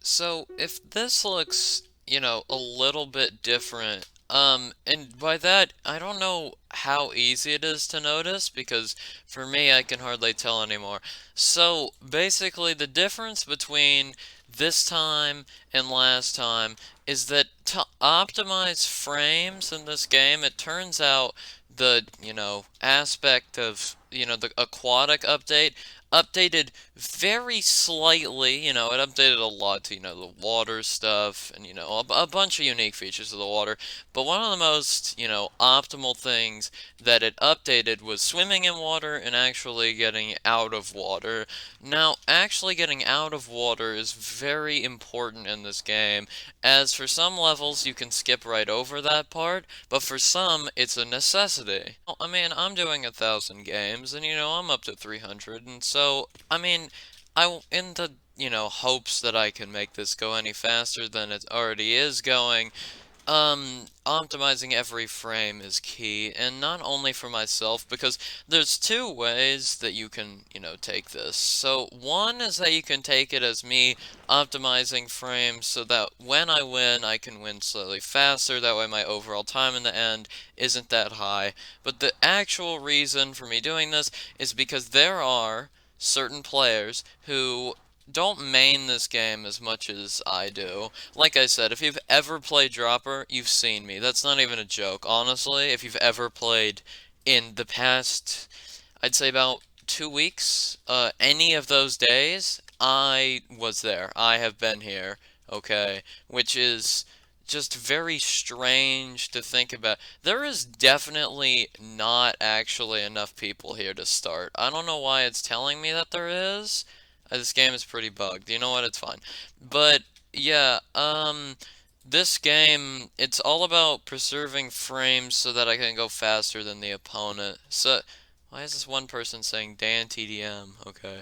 So if this looks, a little bit different, and by that, I don't know how easy it is to notice because for me, I can hardly tell anymore. So basically, the difference between this time and last time is that to optimize frames in this game, it turns out the, aspect of, the aquatic update updated very slightly. It updated a lot to, the water stuff and, a bunch of unique features of the water. But one of the most, optimal things that it updated was swimming in water and actually getting out of water. Now, actually getting out of water is very important in this game, as for some levels you can skip right over that part, but for some it's a necessity. I mean, I'm doing 1,000 games, and I'm up to 300, and so, I mean, in the, hopes that I can make this go any faster than it already is going, optimizing every frame is key, and not only for myself, because there's two ways that you can, take this. So one is that you can take it as me optimizing frames so that when I win, I can win slightly faster. That way my overall time in the end isn't that high. But the actual reason for me doing this is because there are certain players who don't main this game as much as I do. Like I said, if you've ever played Dropper, you've seen me. That's not even a joke. Honestly, if you've ever played in the past, I'd say about 2 weeks, any of those days, I was there. I have been here, okay? Which is just very strange to think about. There is definitely not actually enough people here to start. I don't know why it's telling me that there is. This game is pretty bugged. You know what? It's fine. But yeah, this game, it's all about preserving frames so that I can go faster than the opponent. So, why is this one person saying Dan TDM? Okay.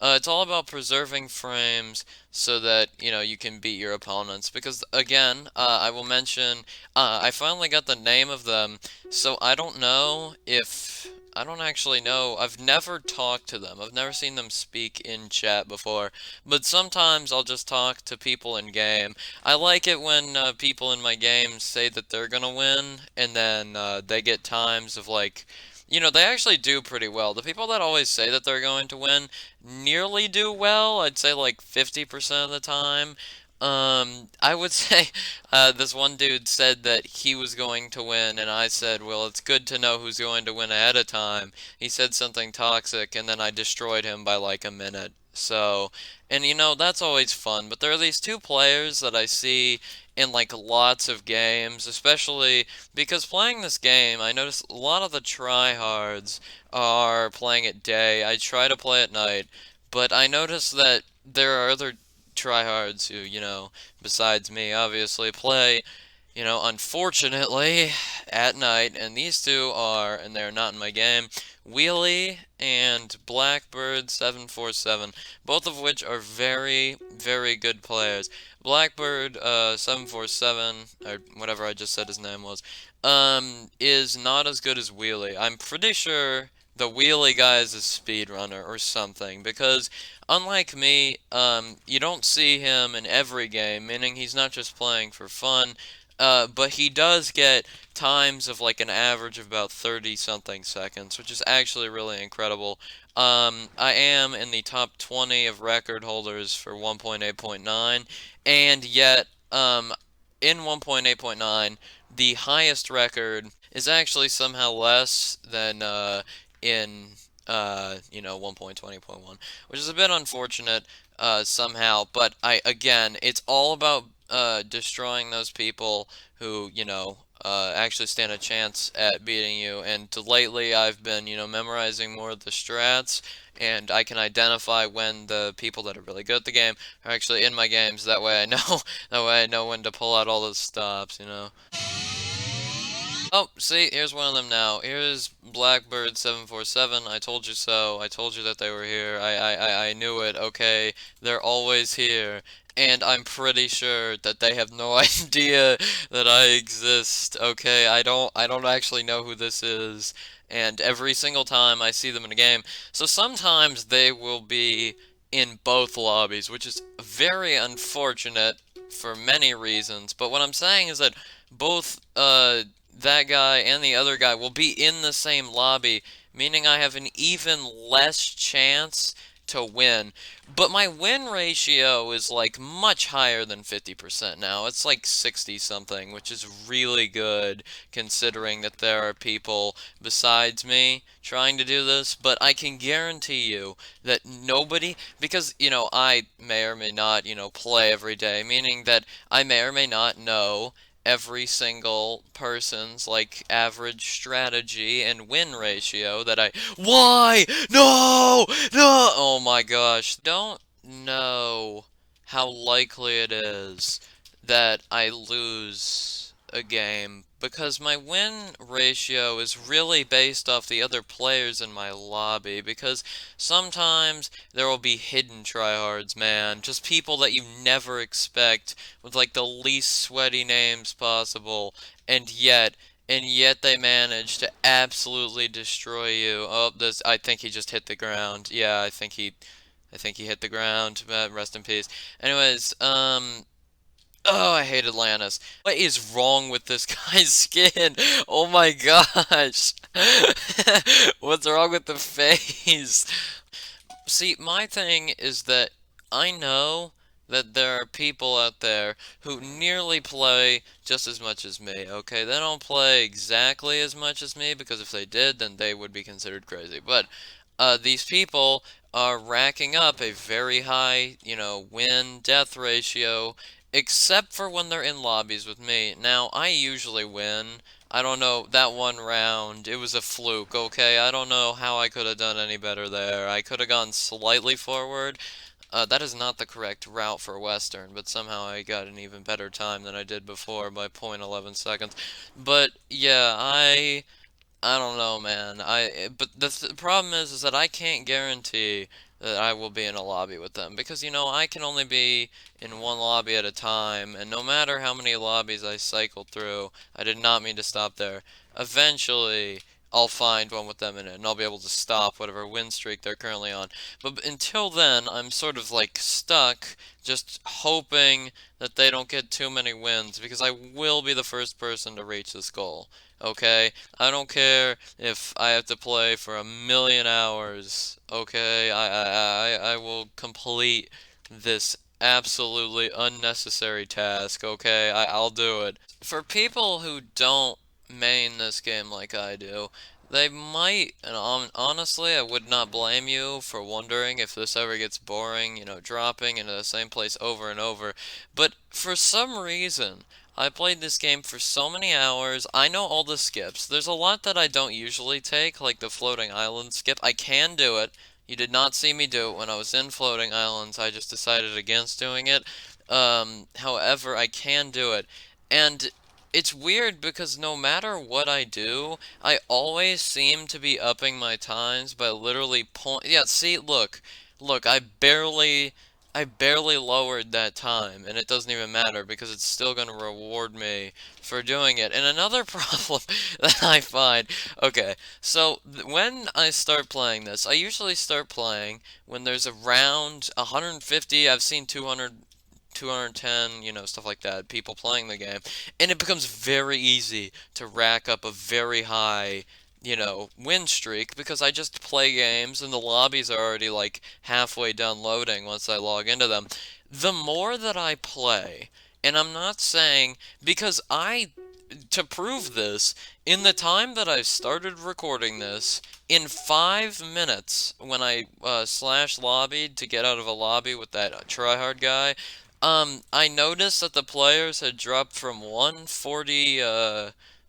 It's all about preserving frames so that, you can beat your opponents. Because, again, I will mention, I finally got the name of them, so I don't know if I don't actually know. I've never talked to them. I've never seen them speak in chat before. But sometimes I'll just talk to people in game. I like it when people in my games say that they're gonna win, and then they get times of like, they actually do pretty well. The people that always say that they're going to win nearly do well. I'd say like 50% of the time. I would say this one dude said that he was going to win, and I said, well, it's good to know who's going to win ahead of time. He said something toxic, and then I destroyed him by like a minute. So, and that's always fun, but there are these two players that I see in like lots of games, especially because playing this game, I notice a lot of the tryhards are playing at day. I try to play at night, but I notice that there are other tryhards who, besides me, obviously play, unfortunately, at night, and these two are, and they're not in my game, Wheelie and Blackbird 747, both of which are very, very good players. Blackbird 747, or whatever I just said his name was, is not as good as Wheelie. I'm pretty sure the Wheelie guy is a speedrunner or something, because unlike me, you don't see him in every game, meaning he's not just playing for fun, but he does get times of like an average of about 30 something seconds, which is actually really incredible. I am in the top 20 of record holders for 1.8.9, and yet, in 1.8.9, the highest record is actually somehow less than, in 1.20.1, which is a bit unfortunate somehow. But again, it's all about destroying those people who actually stand a chance at beating you. And lately, I've been memorizing more of the strats, and I can identify when the people that are really good at the game are actually in my games. That way I know that way I know when to pull out all those stops. Oh, see, here's one of them now. Here's Blackbird 747. I told you so. I told you that they were here. I knew it. Okay, they're always here. And I'm pretty sure that they have no idea that I exist. Okay, I don't actually know who this is. And every single time I see them in a game. So sometimes they will be in both lobbies, which is very unfortunate for many reasons. But what I'm saying is that both that guy and the other guy will be in the same lobby, meaning I have an even less chance to win. But my win ratio is like much higher than 50% now. It's like 60 something, which is really good considering that there are people besides me trying to do this. But I can guarantee you that nobody, because, I may or may not, play every day, meaning that I may or may not know every single person's like average strategy and win ratio that I why no oh my gosh, don't know how likely it is that I lose a game because my win ratio is really based off the other players in my lobby because sometimes there will be hidden tryhards, man, just people that you never expect with like the least sweaty names possible, and yet they manage to absolutely destroy you. Oh, this I think he just hit the ground. Yeah, I think he hit the ground. Rest in peace. Anyways, oh, I hate Atlantis. What is wrong with this guy's skin? Oh my gosh. What's wrong with the face? See, my thing is that I know that there are people out there who nearly play just as much as me, okay? They don't play exactly as much as me because if they did, then they would be considered crazy. But these people are racking up a very high, win-death ratio, except for when they're in lobbies with me. Now, I usually win. I don't know, that one round, it was a fluke, okay? I don't know how I could have done any better there. I could have gone slightly forward. That is not the correct route for Western, but somehow I got an even better time than I did before by .11 seconds. But yeah, I don't know, man. But the th problem is that I can't guarantee that I will be in a lobby with them because I can only be in one lobby at a time, and no matter how many lobbies I cycle through, I did not mean to stop there. Eventually, I'll find one with them in it, and I'll be able to stop whatever win streak they're currently on. But until then, I'm sort of like stuck, just hoping that they don't get too many wins because I will be the first person to reach this goal. Okay? I don't care if I have to play for a million hours, okay? I will complete this absolutely unnecessary task, okay? I'll do it. For people who don't main this game like I do, they might, and honestly, I would not blame you for wondering if this ever gets boring, dropping into the same place over and over. But for some reason, I played this game for so many hours. I know all the skips. There's a lot that I don't usually take, like the floating island skip. I can do it. You did not see me do it when I was in floating islands. I just decided against doing it. However, I can do it. And it's weird because no matter what I do, I always seem to be upping my times by literally point. Yeah, see, look, I barely lowered that time, and it doesn't even matter because it's still gonna reward me for doing it. And another problem that I find, okay, so when I start playing this, I usually start playing when there's around 150. I've seen 200, 210, stuff like that, people playing the game, and it becomes very easy to rack up a very high, win streak because I just play games and the lobbies are already like halfway done loading once I log into them. The more that I play, and I'm not saying because to prove this, in the time that I've started recording this, in 5 minutes, when I slash lobbied to get out of a lobby with that tryhard guy, I noticed that the players had dropped from 140,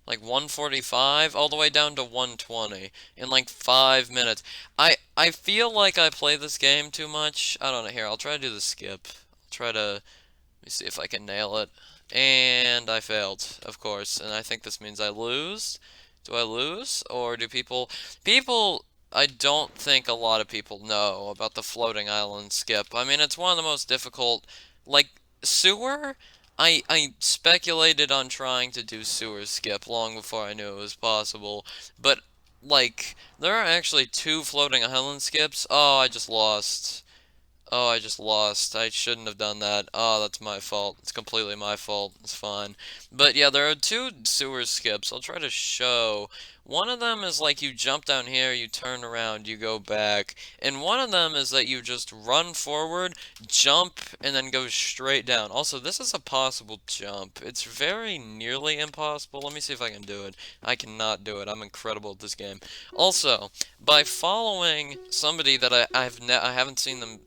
like 145 all the way down to 120 in like 5 minutes. I feel like I play this game too much. I don't know. Here, I'll try to do the skip. I'll try to, let me see if I can nail it. And I failed, of course. And I think this means I lose. Do I lose? Or do I don't think a lot of people know about the floating island skip. I mean, it's one of the most difficult, like, sewer? I speculated on trying to do sewer skip long before I knew it was possible. But, like, there are actually two floating island skips. Oh, I just lost. Oh, I just lost. I shouldn't have done that. Oh, that's my fault. It's completely my fault. It's fine. But yeah, there are two sewer skips. I'll try to show. One of them is like you jump down here, you turn around, you go back. And one of them is that you just run forward, jump, and then go straight down. Also, this is a possible jump. It's very nearly impossible. Let me see if I can do it. I cannot do it. I'm incredible at this game. Also, by following somebody that I haven't seen them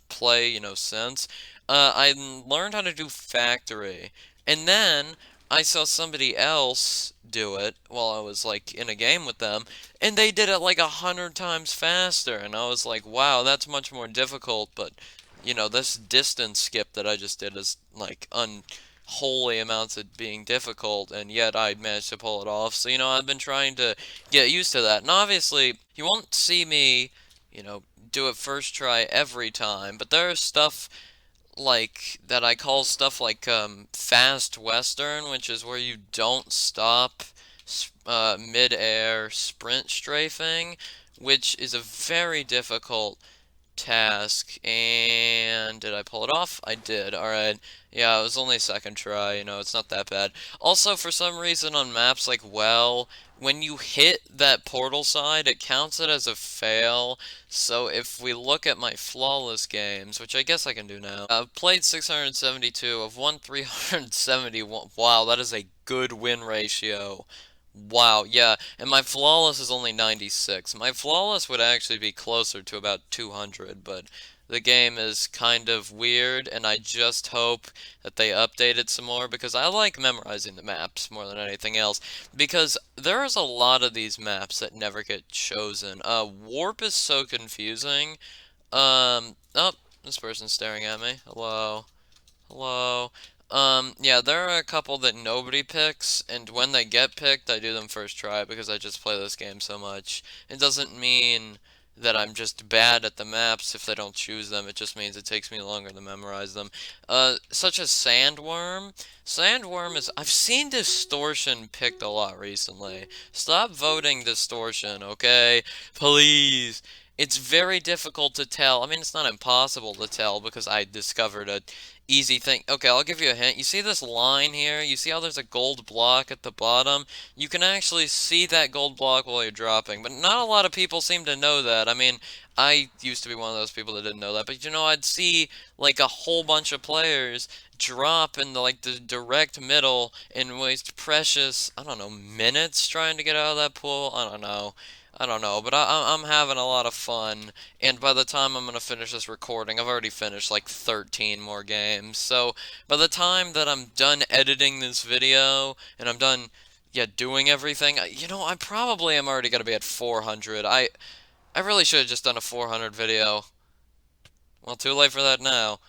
play, since. I learned how to do factory, and then I saw somebody else do it while I was like in a game with them, and they did it like 100 times faster, and I was like, wow, that's much more difficult, but this distance skip that I just did is like unholy amounts of being difficult, and yet I managed to pull it off. So, I've been trying to get used to that. And obviously, you won't see me, do it first try every time, but there's stuff like that I call stuff like fast western, which is where you don't stop mid-air sprint strafing, which is a very difficult task. And did I pull it off? I did. Alright. Yeah, it was only a second try, it's not that bad. Also, for some reason on maps like Well, when you hit that portal side, it counts it as a fail. So if we look at my flawless games, which I guess I can do now, I've played 672, I've won 371. Wow, that is a good win ratio. Wow, yeah, and my flawless is only 96. My flawless would actually be closer to about 200, but the game is kind of weird, and I just hope that they update it some more, because I like memorizing the maps more than anything else, because there's a lot of these maps that never get chosen. Warp is so confusing. Oh, this person's staring at me. Hello. Hello. Yeah, there are a couple that nobody picks, and when they get picked, I do them first try because I just play this game so much. It doesn't mean that I'm just bad at the maps if they don't choose them, it just means it takes me longer to memorize them. Such as Sandworm. Sandworm is, I've seen Distortion picked a lot recently. Stop voting Distortion, okay? Please. It's very difficult to tell. I mean, it's not impossible to tell because I discovered a easy thing. Okay, I'll give you a hint. You see this line here? You see how there's a gold block at the bottom? You can actually see that gold block while you're dropping, but not a lot of people seem to know that. I mean, I used to be one of those people that didn't know that, but I'd see like a whole bunch of players drop in the direct middle and waste precious, I don't know, minutes trying to get out of that pool. I don't know. I don't know, but I'm having a lot of fun, and by the time I'm gonna finish this recording, I've already finished like 13 more games, so by the time that I'm done editing this video, and I'm done, yeah, doing everything, I probably am already gonna be at 400. I really should have just done a 400 video. Well, too late for that now.